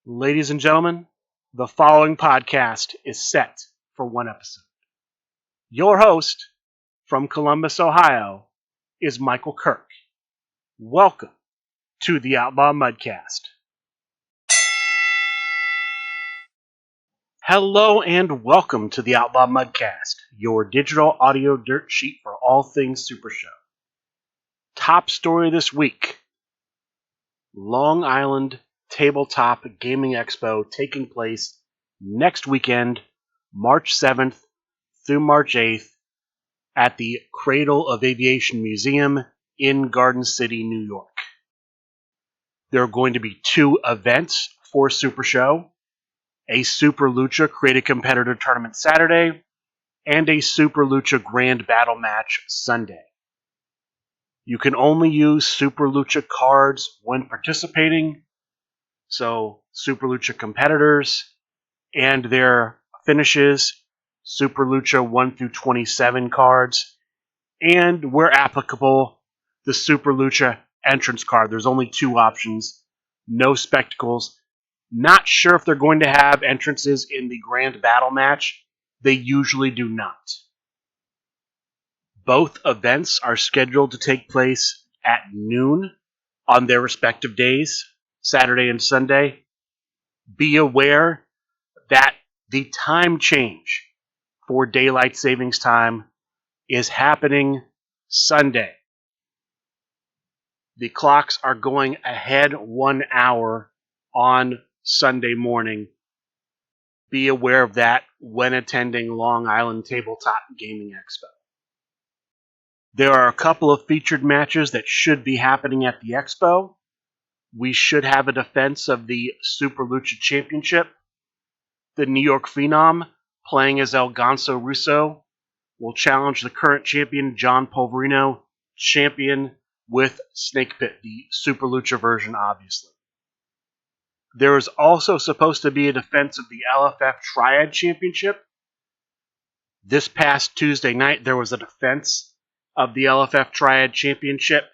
Ladies and gentlemen, the following podcast is set for one episode. Your host from Columbus, Ohio, is Michael Kirk. Welcome to the Outlaw Mudcast. Hello and welcome to the Outlaw Mudcast, your digital audio dirt sheet for all things Supershow. Top story this week: Long Island Tabletop Gaming Expo taking place next weekend, March 7th through March 8th at the Cradle of Aviation Museum in Garden City, New York. There are going to be two events for Supershow: a Super Lucha Create a Competitor Tournament Saturday and a Super Lucha Grand Battle Match Sunday. You can only use Super Lucha cards when participating, so Super Lucha competitors and their finishes, Super Lucha 1 through 27 cards, and where applicable, the Super Lucha entrance card. There's only two options, no spectacles. Not sure if they're going to have entrances in the Grand Battle Match. They usually do not. Both events are scheduled to take place at noon on their respective days, Saturday and Sunday. Be aware that the time change for daylight savings time is happening Sunday. The clocks are going ahead 1 hour on Sunday morning. Be aware of that when attending Long Island Tabletop Gaming Expo. There are a couple of featured matches that should be happening at the Expo. We should have a defense of the Super Lucha Championship. The New York Phenom, playing as El Ganso Russo, will challenge the current champion John Polverino, champion with Snake Pit, the Super Lucha version, obviously. There is also supposed to be a defense of the LFF Triad Championship. This past Tuesday night, there was a defense of the LFF Triad Championship.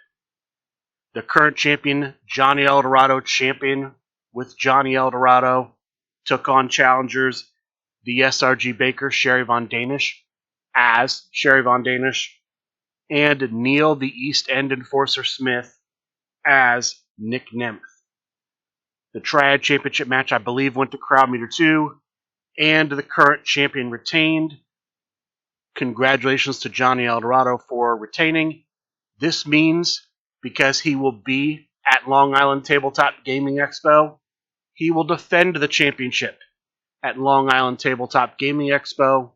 The current champion, Johnny Eldorado, champion with Johnny Eldorado, took on challengers the SRG Baker, Sherry Von Danish, as Sherry Von Danish, and Neil the East End Enforcer Smith as Nick Nemeth. The Triad Championship match, I believe, went to Crowd Meter 2, and the current champion retained. Congratulations to Johnny Eldorado for retaining. This means, because he will be at Long Island Tabletop Gaming Expo, he will defend the championship at Long Island Tabletop Gaming Expo.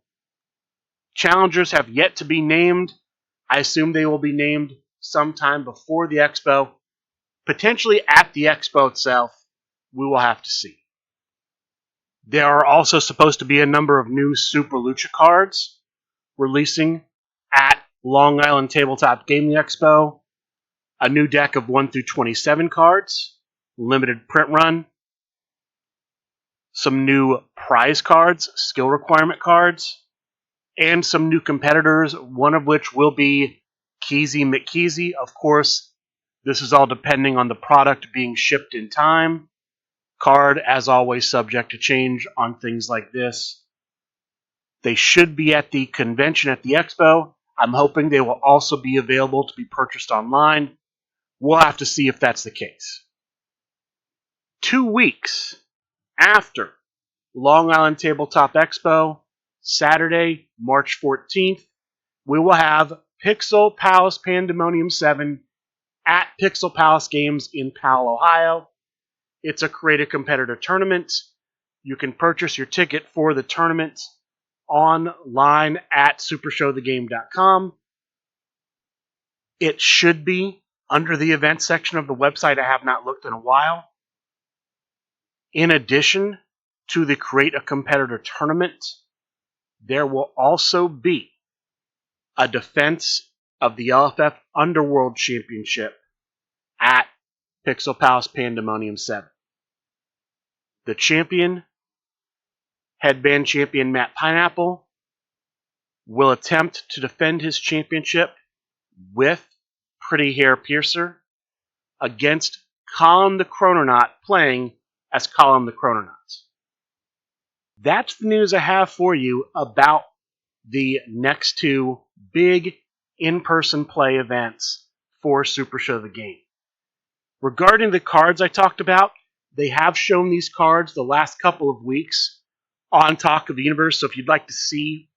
Challengers have yet to be named. I assume they will be named sometime before the Expo. Potentially at the Expo itself. We will have to see. There are also supposed to be a number of new Super Lucha cards releasing at Long Island Tabletop Gaming Expo. A new deck of 1 through 27 cards, limited print run. Some new prize cards, skill requirement cards, and some new competitors, one of which will be Keezy McKeezy. Of course, this is all depending on the product being shipped in time. Card, as always, subject to change on things like this. They should be at the convention at the Expo. I'm hoping they will also be available to be purchased online. We'll have to see if that's the case. 2 weeks after Long Island Tabletop Expo, Saturday, March 14th, we will have Pixel Palace Pandemonium 7 at Pixel Palace Games in Powell, Ohio. It's a Create a Competitor tournament. You can purchase your ticket for the tournament online at supershowthegame.com. It should be under the events section of the website. I have not looked in a while. In addition to the Create a Competitor tournament, there will also be a defense of the LFF Underworld Championship at Pixel Palace Pandemonium 7. The champion, headband champion Matt Pineapple, will attempt to defend his championship with Pretty Hair Piercer against Colin the Chrononaut playing as Colin the Chrononaut. That's the news I have for you about the next two big in-person play events for Supershow the game. Regarding the cards I talked about, they have shown these cards the last couple of weeks on Talk of the Universe, so if you'd like to see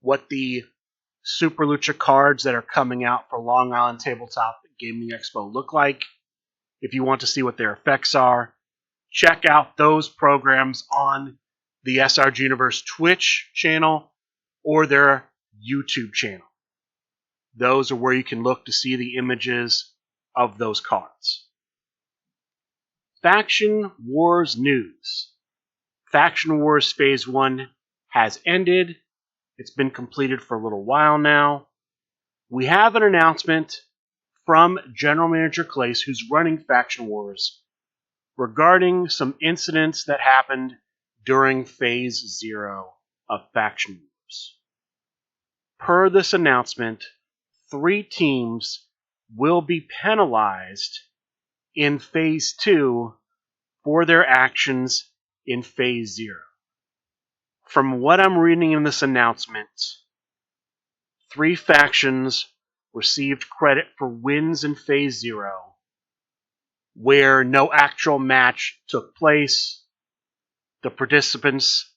what the Super Lucha cards that are coming out for Long Island Tabletop Gaming Expo look like, if you want to see what their effects are, check out those programs on the SRG Universe Twitch channel or their YouTube channel. Those are where you can look to see the images of those cards. Faction Wars news. Faction Wars Phase 1 has ended. It's been completed for a little while now. We have an announcement from General Manager Clace, who's running Faction Wars, regarding some incidents that happened during Phase 0 of Faction Wars. Per this announcement, 3 teams will be penalized in Phase 2 for their actions in Phase 0. From what I'm reading in this announcement, 3 factions received credit for wins in Phase 0, where no actual match took place. The participants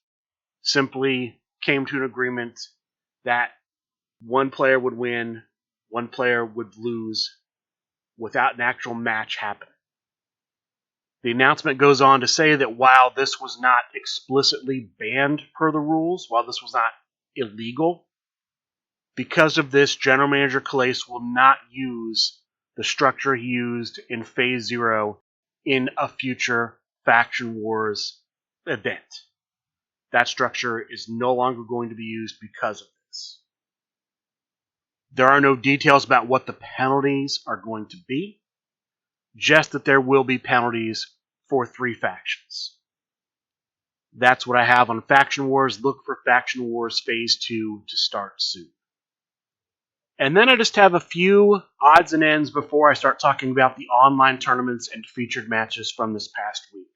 simply came to an agreement that one player would win, one player would lose, without an actual match happening. The announcement goes on to say that while this was not explicitly banned per the rules, while this was not illegal, because of this, General Manager Calais will not use the structure he used in Phase 0 in a future Faction Wars event. That structure is no longer going to be used because of this. There are no details about what the penalties are going to be, just that there will be penalties for 3 factions. That's what I have on Faction Wars. Look for Faction Wars Phase 2 to start soon. And then I just have a few odds and ends before I start talking about the online tournaments and featured matches from this past week.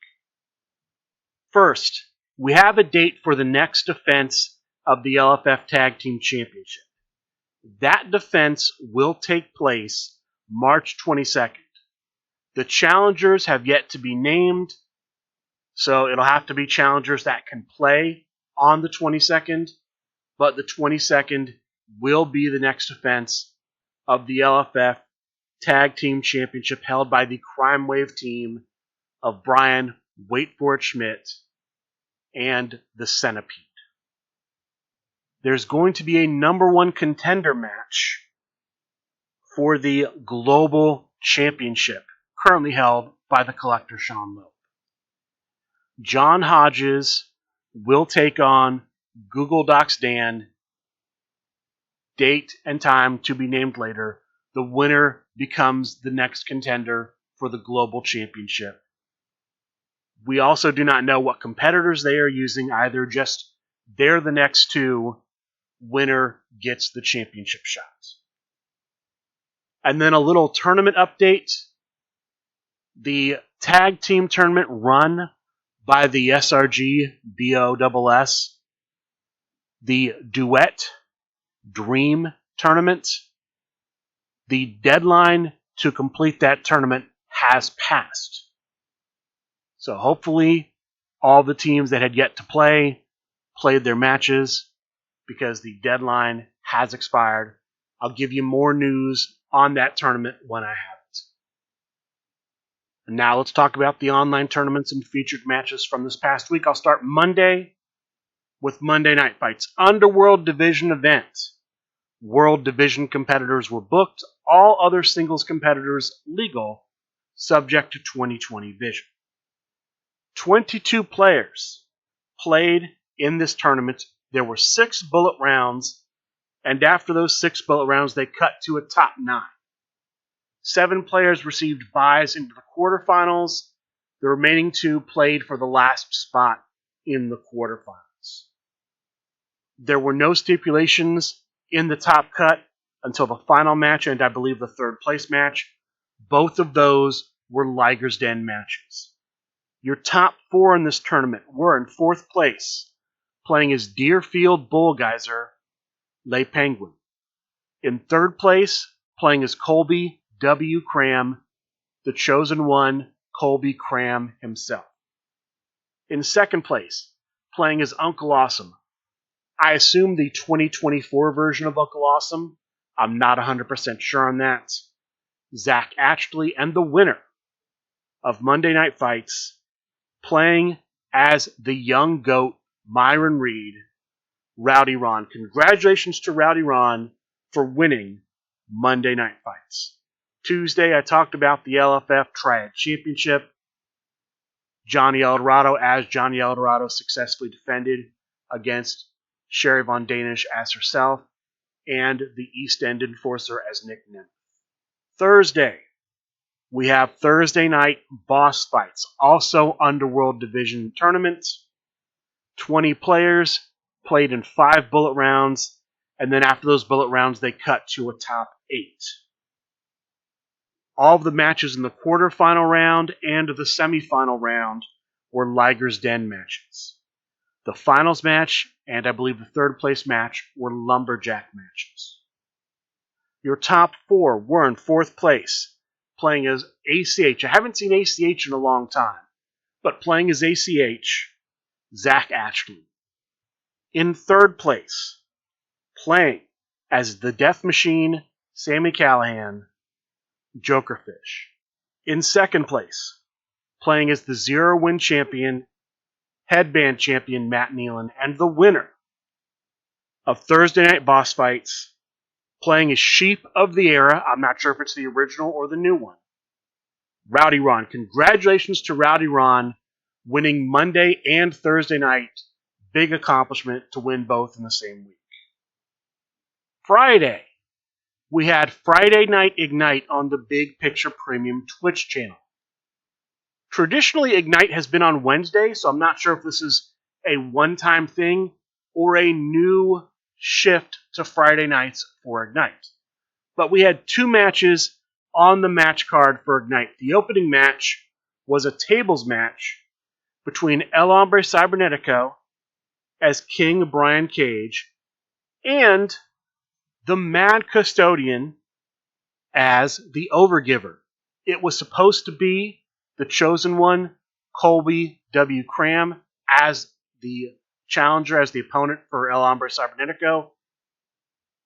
First, we have a date for the next defense of the LFF Tag Team Championship. That defense will take place March 22nd. The challengers have yet to be named, so it'll have to be challengers that can play on the 22nd, but the 22nd will be the next defense of the LFF Tag Team Championship held by the Crime Wave team of Brian Wait For It Schmidt and the Centipede. There's going to be a number 1 contender match for the Global Championship, currently held by the Collector Sean Loeb. John Hodges will take on Google Docs Dan. Date and time to be named later. The winner becomes the next contender for the Global Championship. We also do not know what competitors they are using either, just they're the next 2. Winner gets the championship shot. And then a little tournament update. The tag team tournament run by the SRG BOSS, the Duet Dream Tournament, the deadline to complete that tournament has passed. So hopefully all the teams that had yet to play played their matches because the deadline has expired. I'll give you more news on that tournament when I have it. And now let's talk about the online tournaments and featured matches from this past week. I'll start Monday with Monday Night Fights Underworld Division event. World Division competitors were booked. All other singles competitors legal, subject to 2020 vision. 22 players played in this tournament. There were 6 bullet rounds, and after those 6 bullet rounds, they cut to a top 9. 7 players received buys into the quarterfinals. The remaining 2 played for the last spot in the quarterfinals. There were no stipulations in the top cut until the final match, and I believe the 3rd place match. Both of those were Liger's Den matches. Your top 4 in this tournament were in 4th place, playing as Deerfield Bullgeyser, Le Penguin. In 3rd place, playing as Colby W. Cram, the chosen one, Colby Cram himself. In 2nd place, playing as Uncle Awesome. I assume the 2024 version of Uncle Awesome. I'm not 100% sure on that. Zach Ashley, and the winner of Monday Night Fights, playing as the young goat, Myron Reed, Rowdy Ron. Congratulations to Rowdy Ron for winning Monday Night Fights. Tuesday, I talked about the LFF Triad Championship. Johnny Eldorado successfully defended against Sherry Von Danish as herself, and the East End Enforcer as Nick Nim. Thursday, we have Thursday night boss fights, also Underworld Division tournaments. 20 players played in 5 bullet rounds, and then after those bullet rounds, they cut to a top 8. All of the matches in the quarterfinal round and the semifinal round were Liger's Den matches. The finals match, and I believe the 3rd place match, were lumberjack matches. Your top 4 were in 4th place, playing as ACH. I haven't seen ACH in a long time, but playing as ACH, Zach Ashley. In 3rd place, playing as the Death Machine, Sammy Callahan, Jokerfish. In 2nd place, playing as the Zero Win Champion, Headband Champion Matt Nealon, and the winner of Thursday Night Boss Fights, playing as Sheep of the Era. I'm not sure if it's the original or the new one, Rowdy Ron. Congratulations to Rowdy Ron, winning Monday and Thursday night. Big accomplishment to win both in the same week. Friday, we had Friday Night Ignite on the Big Picture Premium Twitch channel. Traditionally, Ignite has been on Wednesday, so I'm not sure if this is a one-time thing or a new shift to Friday nights for Ignite. But we had 2 matches on the match card for Ignite. The opening match was a tables match between El Hombre Cybernetico as King Brian Cage and the Mad Custodian as the Overgiver. It was supposed to be the chosen one, Colby W. Cram, as the challenger, as the opponent for El Hombre Cybernetico.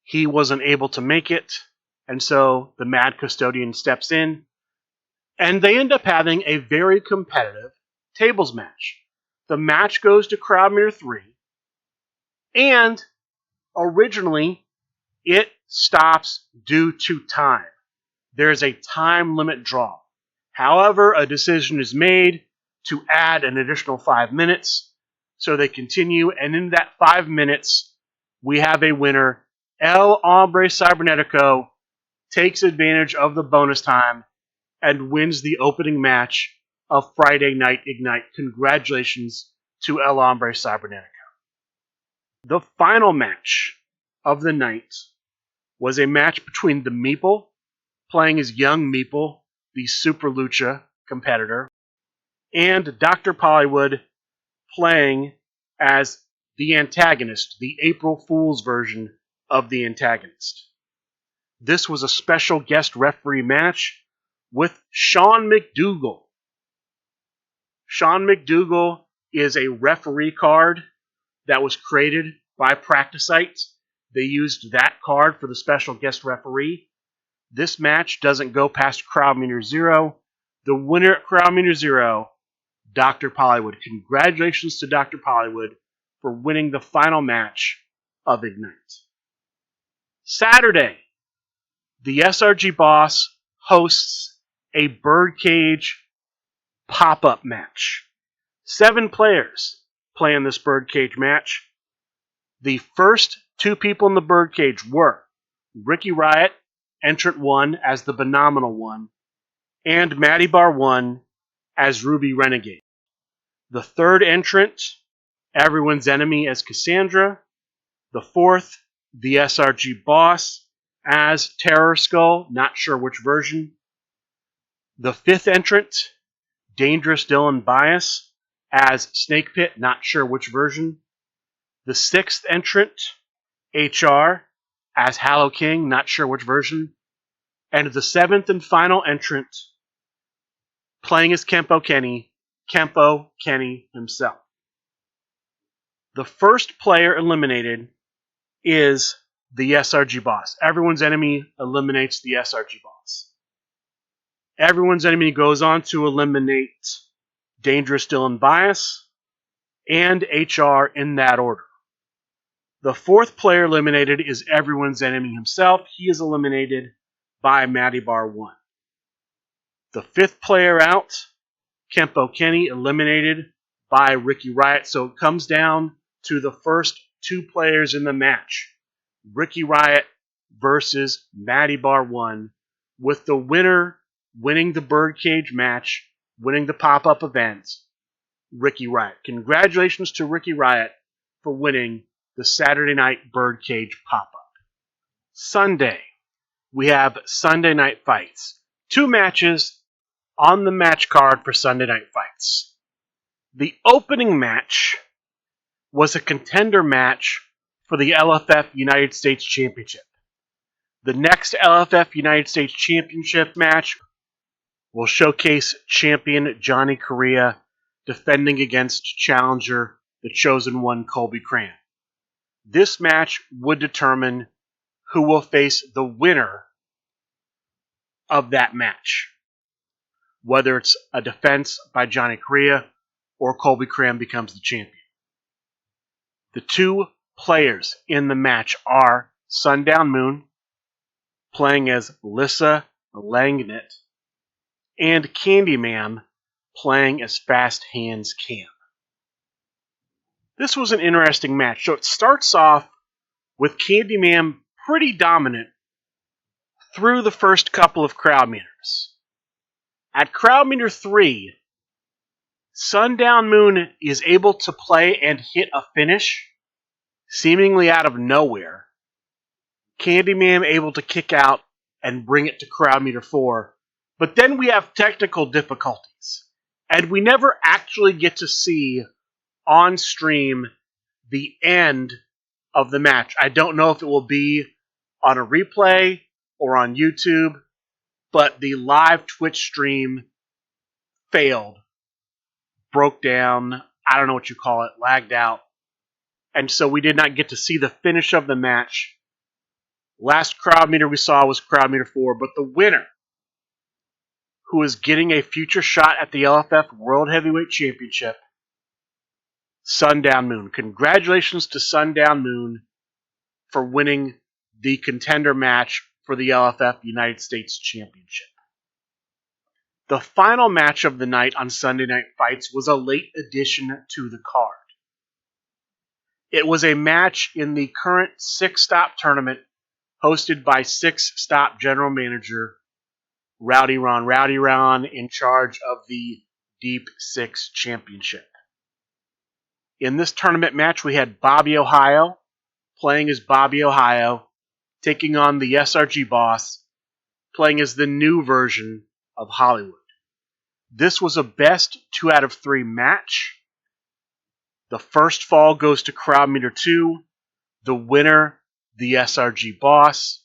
He wasn't able to make it, and so the Mad Custodian steps in, and they end up having a very competitive tables match. The match goes to crowd meter 3, and originally it stops due to time. There's a time limit draw. However, a decision is made to add an additional 5 minutes, so they continue, and in that 5 minutes, we have a winner. El Hombre Cybernetico takes advantage of the bonus time and wins the opening match of Friday Night Ignite. Congratulations to El Hombre Cybernetico. The final match of the night was a match between the Meeple, playing as Young Meeple, the Super Lucha competitor, and Dr. Pollywood, playing as the antagonist, the April Fool's version of the antagonist. This was a special guest referee match with Sean McDougal. Sean McDougal is a referee card that was created by Practicite. They used that card for the special guest referee. This match doesn't go past crowd meter 0. The winner at crowd meter 0, Dr. Pollywood. Congratulations to Dr. Pollywood for winning the final match of Ignite. Saturday, the SRG Boss hosts a birdcage pop-up match. 7 players play in this birdcage match. The first 2 people in the birdcage were Ricky Riot, entrant 1 as the Phenomenal One, and Maddie Bar 1 as Ruby Renegade. The third entrant, Everyone's Enemy as Cassandra. The fourth, the SRG Boss as Terror Skull, not sure which version. The fifth entrant, Dangerous Dylan Bias as Snake Pit, not sure which version. The 6th entrant, HR, as Hallow King, not sure which version. And the 7th and final entrant, playing as Kempo Kenny himself. The first player eliminated is the SRG boss. Everyone's enemy eliminates the SRG boss. Everyone's enemy goes on to eliminate Dangerous Dylan Bias and HR in that order. The 4th player eliminated is everyone's enemy himself. He is eliminated by Matty Bar 1. The 5th player out, Kempo Kenny, eliminated by Ricky Riot. So it comes down to the first 2 players in the match. Ricky Riot versus Matty Bar 1, with the winner winning the Birdcage match, winning the pop-up event, Ricky Riot. Congratulations to Ricky Riot for winning the Saturday night Birdcage pop-up. Sunday, we have Sunday night fights. 2 matches on the match card for Sunday night fights. The opening match was a contender match for the LFF United States Championship. The next LFF United States Championship match will showcase champion Johnny Correa defending against challenger, the Chosen One, Colby Cran. This match would determine who will face the winner of that match, whether it's a defense by Johnny Correa or Colby Cran becomes the champion. The 2 players in the match are Sundown Moon, playing as Lissa Langnet, and Candyman, playing as Fast Hands Cam. This was an interesting match. So it starts off with Candyman pretty dominant through the first couple of crowd meters. At crowd meter 3, Sundown Moon is able to play and hit a finish, seemingly out of nowhere. Candyman able to kick out and bring it to crowd meter 4. But then we have technical difficulties, and we never actually get to see on stream the end of the match. I don't know if it will be on a replay or on YouTube, but the live Twitch stream failed, broke down, I don't know what you call it, lagged out, and so we did not get to see the finish of the match. Last crowd meter we saw was crowd meter 4, but the winner, who is getting a future shot at the LFF World Heavyweight Championship, Sundown Moon. Congratulations to Sundown Moon for winning the contender match for the LFF United States Championship. The final match of the night on Sunday Night Fights was a late addition to the card. It was a match in the current 6-stop tournament hosted by 6-stop general manager Rowdy Ron in charge of the Deep 6 Championship. In this tournament match, we had Bobby Ohio playing as Bobby Ohio, taking on the SRG boss, playing as the new version of Hollywood. This was a best 2 out of 3 match. The first fall goes to crowd meter 2. The winner, the SRG boss.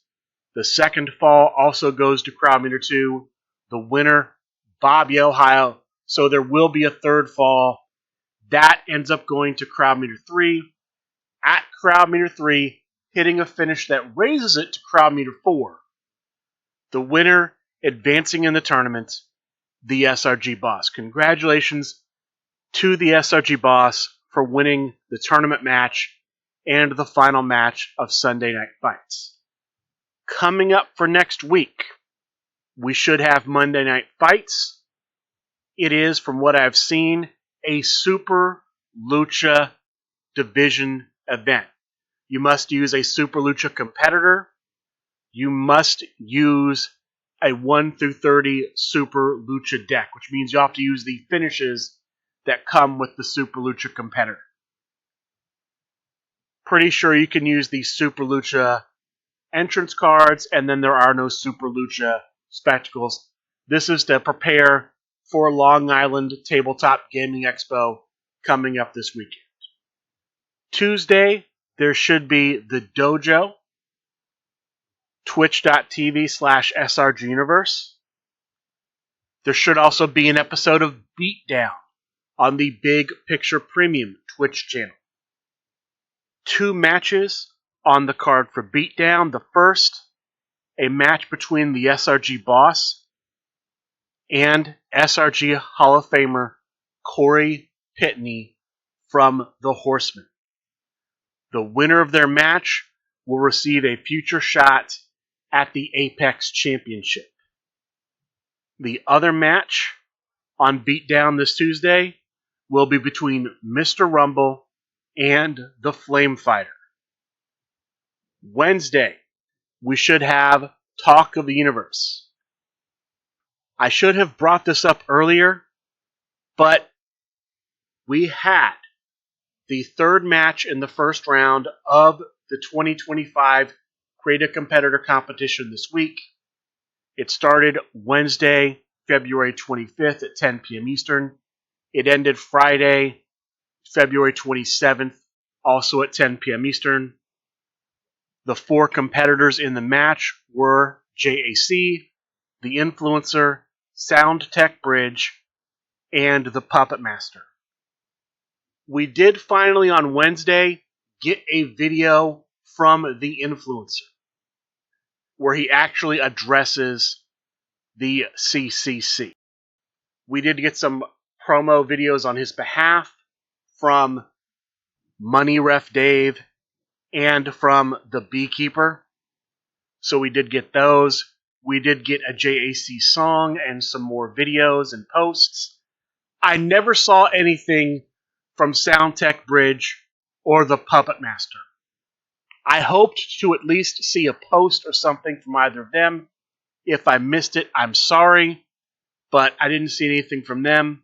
The second fall also goes to crowd meter 2. The winner, Bobby Ohio. So there will be a third fall. That ends up going to crowd meter 3. At crowd meter 3, hitting a finish that raises it to crowd meter 4. The winner advancing in the tournament, the SRG boss. Congratulations to the SRG boss for winning the tournament match and the final match of Sunday Night Fights. Coming up for next week, we should have Monday Night Fights. It is, from what I've seen, a Super Lucha division event. You must use a Super Lucha competitor. You must use a 1 through 30 Super Lucha deck, which means you have to use the finishes that come with the Super Lucha competitor. Pretty sure you can use the Super Lucha entrance cards, and then there are no Super Lucha spectacles. This is to prepare for Long Island Tabletop Gaming Expo coming up this weekend. Tuesday, there should be the Dojo, twitch.tv/SRGuniverse. There should also be an episode of Beatdown on the Big Picture Premium Twitch channel. 2 matches on the card for Beatdown. The first, a match between the SRG boss and SRG Hall of Famer Corey Pitney from The Horsemen. The winner of their match will receive a future shot at the Apex Championship. The other match on Beatdown this Tuesday will be between Mr. Rumble and the Flame Fighter. Wednesday, we should have Talk of the Universe. I should have brought this up earlier, but we had the third match in the first round of the 2025 Creative Competitor Competition this week. It started Wednesday, February 25th at 10 p.m. Eastern. It ended Friday, February 27th, also at 10 p.m. Eastern. The 4 competitors in the match were JAC, the Influencer, Sound Tech Bridge, and the Puppet Master. We did finally on Wednesday get a video from the Influencer where he actually addresses the CCC. We did get some promo videos on his behalf from Money Ref Dave and from the Beekeeper. So we did get those. We did get a JAC song and some more videos and posts. I never saw anything from Soundtech Bridge or the Puppet Master. I hoped to at least see a post or something from either of them. If I missed it, I'm sorry, but I didn't see anything from them.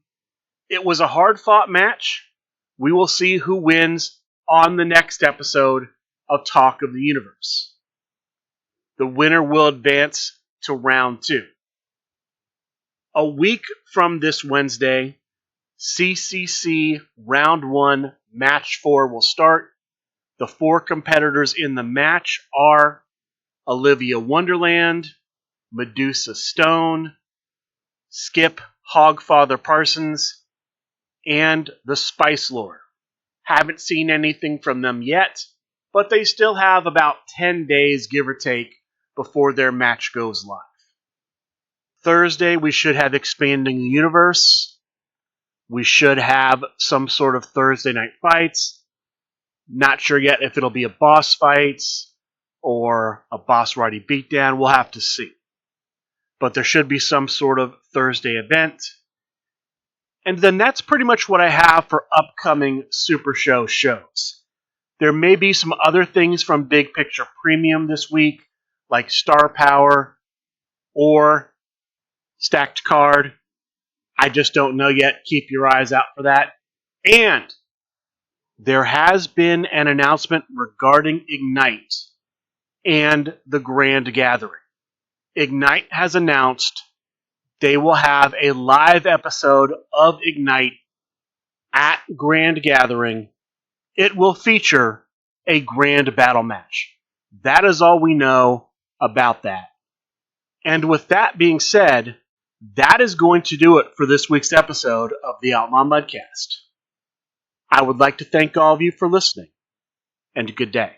It was a hard-fought match. We will see who wins on the next episode of Talk of the Universe. The winner will advance to round 2. A week from this Wednesday, CCC Round 1 Match 4 will start. The 4 competitors in the match are Olivia Wonderland, Medusa Stone, Skip Hogfather Parsons, and the Spice Lord. Haven't seen anything from them yet, but they still have about 10 days, give or take, before their match goes live. Thursday, we should have Expanding the Universe. We should have some sort of Thursday night fights. Not sure yet if it'll be a boss fights or a boss Roddy beatdown. We'll have to see. But there should be some sort of Thursday event. And then that's pretty much what I have for upcoming Supershow shows. There may be some other things from Big Picture Premium this week, like Star Power or Stacked Card. I just don't know yet. Keep your eyes out for that. And there has been an announcement regarding Ignite and the Grand Gathering. Ignite has announced they will have a live episode of Ignite at Grand Gathering. It will feature a grand battle match. That is all we know about that. And with that being said, that is going to do it for this week's episode of the Outlaw Mudcast. I would like to thank all of you for listening, and good day.